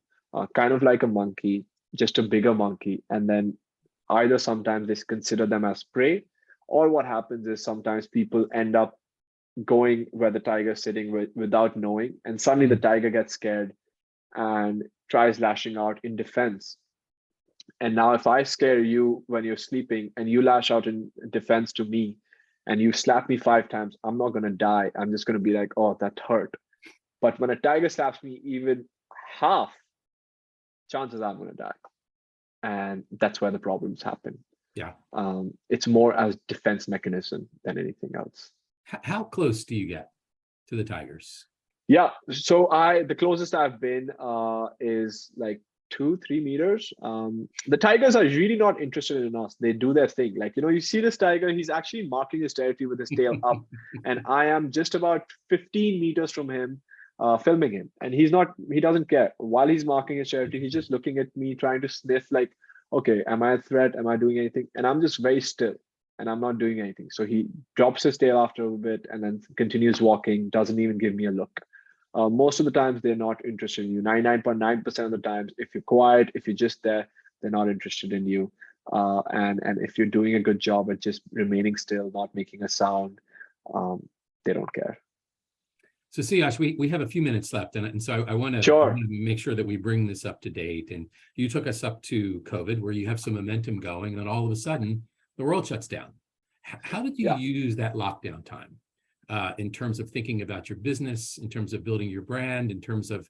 kind of like a monkey, just a bigger monkey. And then either sometimes they consider them as prey, or what happens is sometimes people end up going where the tiger is sitting without knowing. And suddenly the tiger gets scared and tries lashing out in defense. And now if I scare you when you're sleeping and you lash out in defense to me and you slap me 5 times, I'm not going to die. I'm just going to be like, oh, that hurt. But when a tiger slaps me even half, chances are I'm going to die. And that's where the problems happen. Yeah. It's more as defense mechanism than anything else. How close do you get to the tigers? Yeah. So the closest I've been is like 2-3 meters. The tigers are really not interested in us. They do their thing. Like, you see this tiger, he's actually marking his territory with his tail up. And I am just about 15 meters from him, filming him. And he doesn't care. While he's marking his territory, he's just looking at me, trying to sniff like, okay, am I a threat? Am I doing anything? And I'm just very still and I'm not doing anything. So he drops his tail after a bit and then continues walking, doesn't even give me a look. Most of the times they're not interested in you. 99.9% of the times, if you're quiet, if you're just there, they're not interested in you. And if you're doing a good job at just remaining still, not making a sound, they don't care. So Suyash, we have a few minutes left, and so I want to make sure that we bring this up to date. And you took us up to COVID, where you have some momentum going, and then all of a sudden the world shuts down. How did you use that lockdown time in terms of thinking about your business, in terms of building your brand, in terms of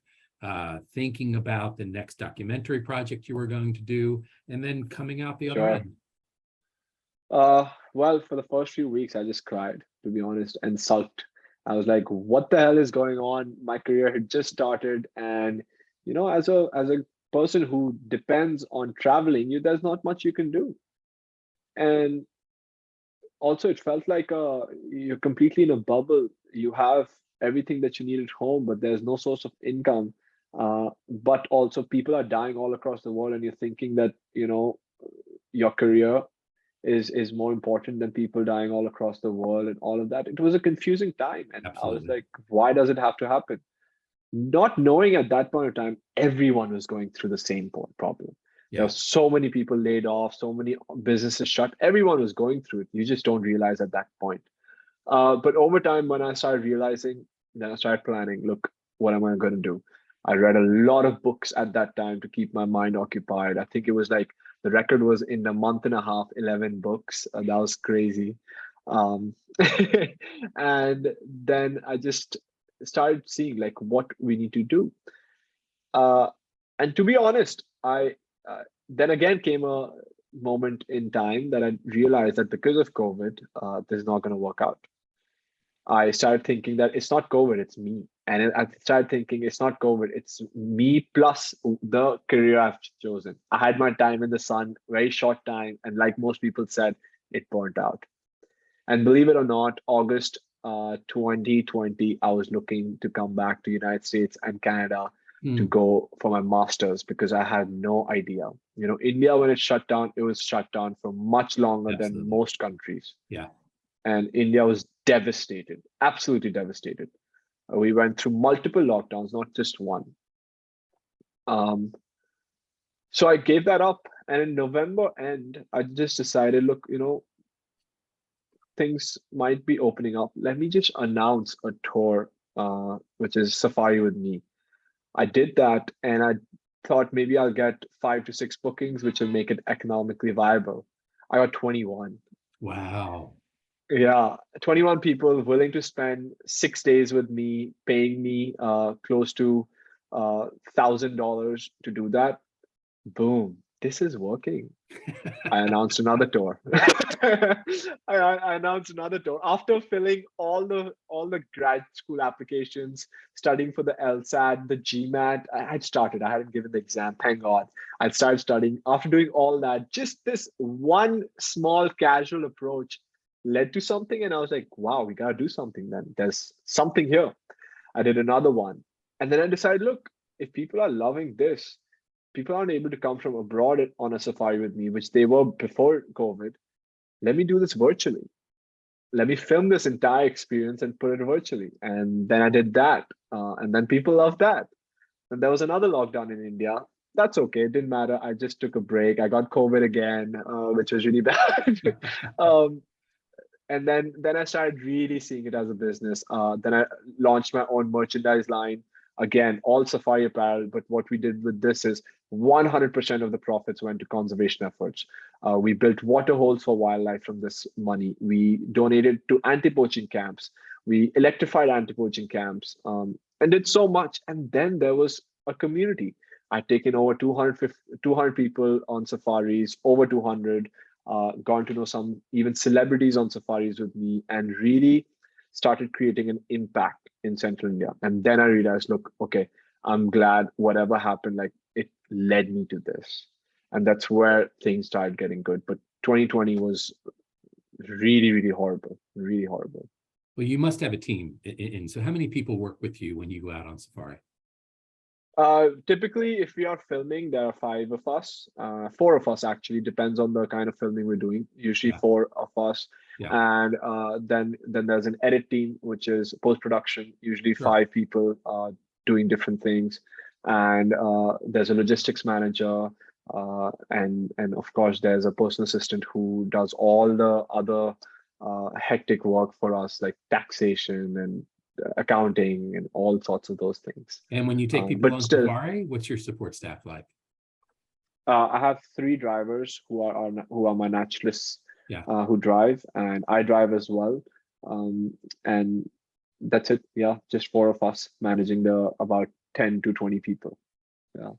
thinking about the next documentary project you were going to do, and then coming out the other end? Well, for the first few weeks, I just cried, to be honest, and sulked. I was like, what the hell is going on? My career had just started. And, as a person who depends on traveling, there's not much you can do. And also it felt like you're completely in a bubble. You have everything that you need at home, but there's no source of income. But also people are dying all across the world, and you're thinking that, your career is more important than people dying all across the world and all of that. It was a confusing time. And Absolutely. I was like, why does it have to happen? Not knowing at that point of time, everyone was going through the same problem. There were so many people laid off, so many businesses shut. Everyone was going through it. You just don't realize at that point. But over time, when I started realizing, then I started planning, look, what am I going to do? I read a lot of books at that time to keep my mind occupied. I think it was like the record was in a month and a half, 11 books. That was crazy. Um, and then I just started seeing like what we need to do. And to be honest, I then again came a moment in time that I realized that because of COVID, this is not going to work out. I started thinking that it's not COVID, it's me. And I started thinking it's not COVID, it's me plus the career I've chosen. I had my time in the sun, very short time. And like most people said, it burnt out. And believe it or not, August 2020, I was looking to come back to United States and Canada to go for my master's because I had no idea. You know, India, when it shut down, it was shut down for much longer than most countries. Yeah. And India was devastated, absolutely devastated. We went through multiple lockdowns, not just one. So I gave that up. And in November end, I just decided, look, you know, things might be opening up. Let me just announce a tour, which is Safari with me. I did that and I thought maybe I'll get 5 to 6 bookings, which will make it economically viable. I got 21. Wow. Yeah, 21 people willing to spend 6 days with me, paying me close to $1,000 to do that. Boom, this is working. I announced another tour. I announced another tour after filling all the grad school applications, studying for the LSAT, the GMAT. I started. I hadn't given the exam. Thank God. I started studying. After doing all that, just this one small casual approach led to something, and I was like, "Wow, we gotta do something. Then there's something here." I did another one, and then I decided, look, if people are loving this, people aren't able to come from abroad on a safari with me, which they were before COVID. Let me do this virtually. Let me film this entire experience and put it virtually. And then I did that. And then people loved that. And there was another lockdown in India. That's okay. It didn't matter. I just took a break. I got COVID again, which was really bad. And then I started really seeing it as a business. Then I launched my own merchandise line. Again, all safari apparel, but what we did with this is 100% of the profits went to conservation efforts. We built water holes for wildlife from this money. We donated to anti-poaching camps. We electrified anti-poaching camps and did so much. And then there was a community. I'd taken over 200 people on safaris, over 200, gone to know some even celebrities on safaris with me, and really started creating an impact in Central India. And then I realized, look, okay, I'm glad whatever happened, like it led me to this. And that's where things started getting good. But 2020 was really, really horrible, really horrible. Well, you must have a team. And so how many people work with you when you go out on safari? Typically, if we are filming, there are 5 of us, 4 of us actually, depends on the kind of filming we're doing, usually 4 of us. And then there's an edit team, which is post-production, usually 5 people doing different things. And there's a logistics manager, and of course, there's a personal assistant who does all the other hectic work for us, like taxation and accounting and all sorts of those things. And when you take people on safari, what's your support staff like? I have 3 drivers who are my naturalists, who drive, and I drive as well. And that's it. Yeah, just 4 of us managing the about 10 to 20 people. Yeah.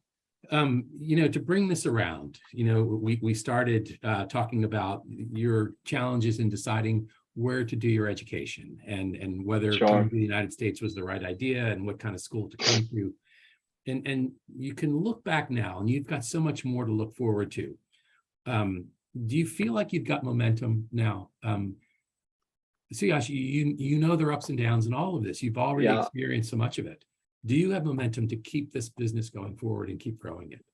You know, to bring this around, you know, we started talking about your challenges in deciding where to do your education and whether coming to the United States was the right idea and what kind of school to come to. And you can look back now and you've got so much more to look forward to. Do you feel like you've got momentum now? Suyash, you know their ups and downs and all of this. You've already experienced so much of it. Do you have momentum to keep this business going forward and keep growing it?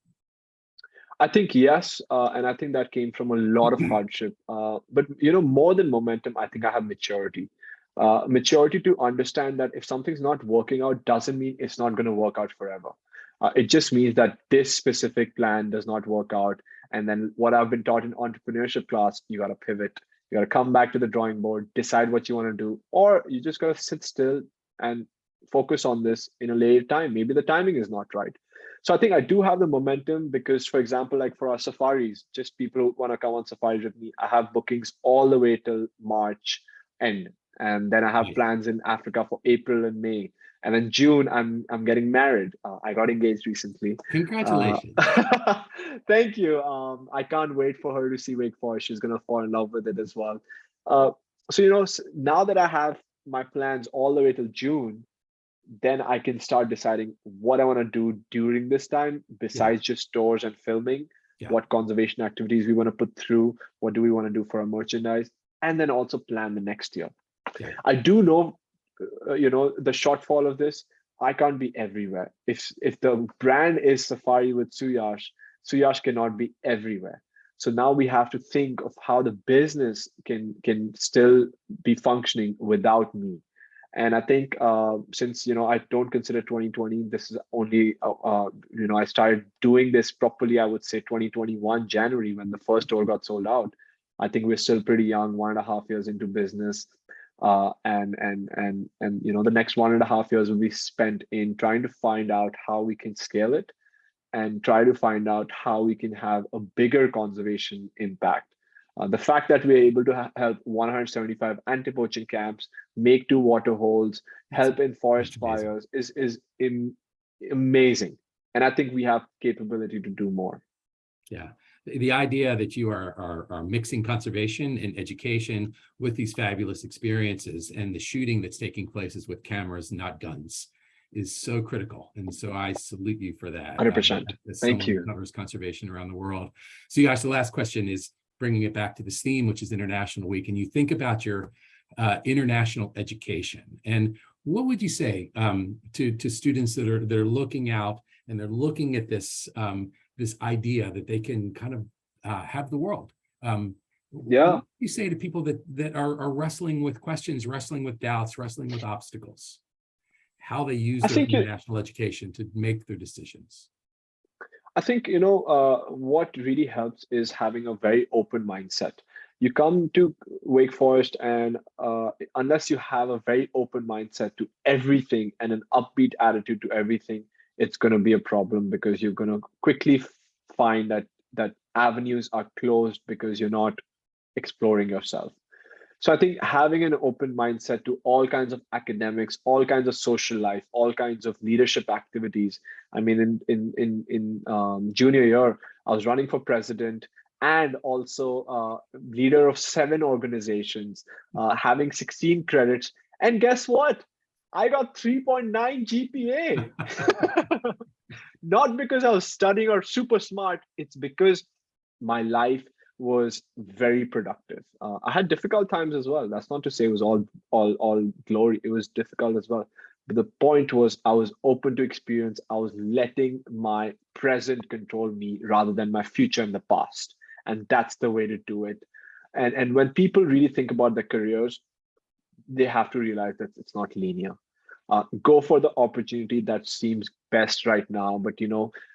I think yes, and I think that came from a lot of hardship. But you know, more than momentum, I think I have maturity. Maturity to understand that if something's not working out, doesn't mean it's not going to work out forever. It just means that this specific plan does not work out. And then what I've been taught in entrepreneurship class, you got to pivot. You got to come back to the drawing board, decide what you want to do, or you just got to sit still and focus on this in a later time. Maybe the timing is not right. So I think I do have the momentum because, for example, like for our safaris, just people who want to come on safaris with me, I have bookings all the way till March end. And then I have plans in Africa for April and May. And then June, I'm getting married. I got engaged recently. Congratulations. Thank you. I can't wait for her to see Wake Forest. She's gonna fall in love with it as well. So now that I have my plans all the way till June, then I can start deciding what I want to do during this time, besides just tours and filming. What conservation activities we want to put through, what do we want to do for our merchandise, and then also plan the next year. I do know, the shortfall of this. I can't be everywhere. If the brand is Safari with Suyash cannot be everywhere. So now we have to think of how the business can still be functioning without me. And I think since I don't consider 2020, this is only I started doing this properly, I would say 2021 January, when the first tour got sold out. I think we're still pretty young, 1.5 years into business. And the next 1.5 years will be spent in trying to find out how we can scale it and try to find out how we can have a bigger conservation impact. The fact that we're able to help 175 anti-poaching camps, make 2 water holes, help in forest fires is amazing. And I think we have capability to do more. Yeah. The idea that you are mixing conservation and education with these fabulous experiences, and the shooting that's taking place is with cameras, not guns, is so critical. And so I salute you for that. 100%. Thank you. Who covers conservation around the world. So you guys, the last question is bringing it back to this theme, which is International Week. And you think about your international education. And what would you say to students that are looking out and they're looking at this this idea that they can kind of have the world? What do you say to people that are wrestling with questions, wrestling with doubts, wrestling with obstacles? How they use their international education to make their decisions? I think, what really helps is having a very open mindset. You come to Wake Forest, and unless you have a very open mindset to everything and an upbeat attitude to everything, it's going to be a problem, because you're going to quickly find that avenues are closed because you're not exploring yourself. So I think having an open mindset to all kinds of academics, all kinds of social life, all kinds of leadership activities. I mean, in junior year, I was running for president and also leader of 7 organizations, having 16 credits. And guess what? I got 3.9 GPA. Not because I was studying or super smart. It's because my life was very productive. I had difficult times as well. That's not to say it was all glory. It was difficult as well. But the point was, I was open to experience. I was letting my present control me rather than my future and the past. And that's the way to do it. And when people really think about their careers, they have to realize that it's not linear. Go for the opportunity that seems best right now. But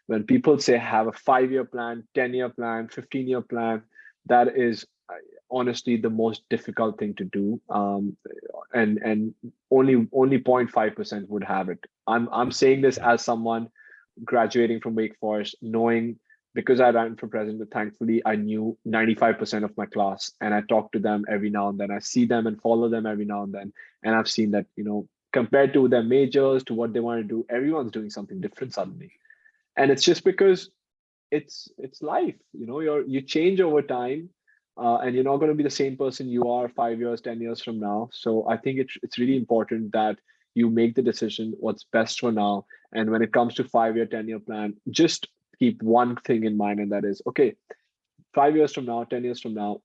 when people say have a 5-year plan, 10-year plan, 15-year plan, that is honestly the most difficult thing to do. And only 0.5% would have it. I'm saying this as someone graduating from Wake Forest, knowing, because I ran for president, thankfully I knew 95% of my class, and I talk to them every now and then. I see them and follow them every now and then, and I've seen that compared to their majors, to what they want to do, everyone's doing something different suddenly. And it's just because it's life. You change over time, and you're not going to be the same person you are 5 years, 10 years from now. So I think it's really important that you make the decision what's best for now. And when it comes to 5-year, 10-year plan, just keep one thing in mind, and that is, okay, 5 years from now, 10 years from now,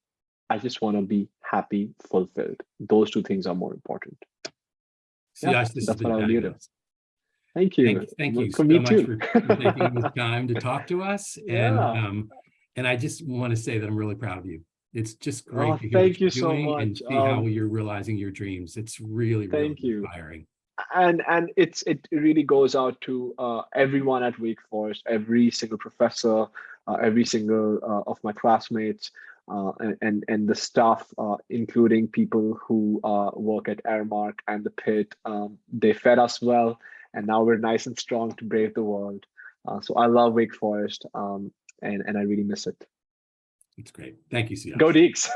I just want to be happy, fulfilled. Those 2 things are more important. Suyash, this has been fabulous. Thank you. Thank you so much for taking this time to talk to us. And I just want to say that I'm really proud of you. It's just great to hear what you're doing and see how you're realizing your dreams. It's really, really inspiring. and it really goes out to everyone at Wake Forest, every single professor, every single of my classmates, and the staff, including people who work at Airmark and the pit. They fed us well, and now we're nice and strong to brave the world. So I love Wake Forest, and I really miss it. It's great. Thank you, Suyash. Go Deeks!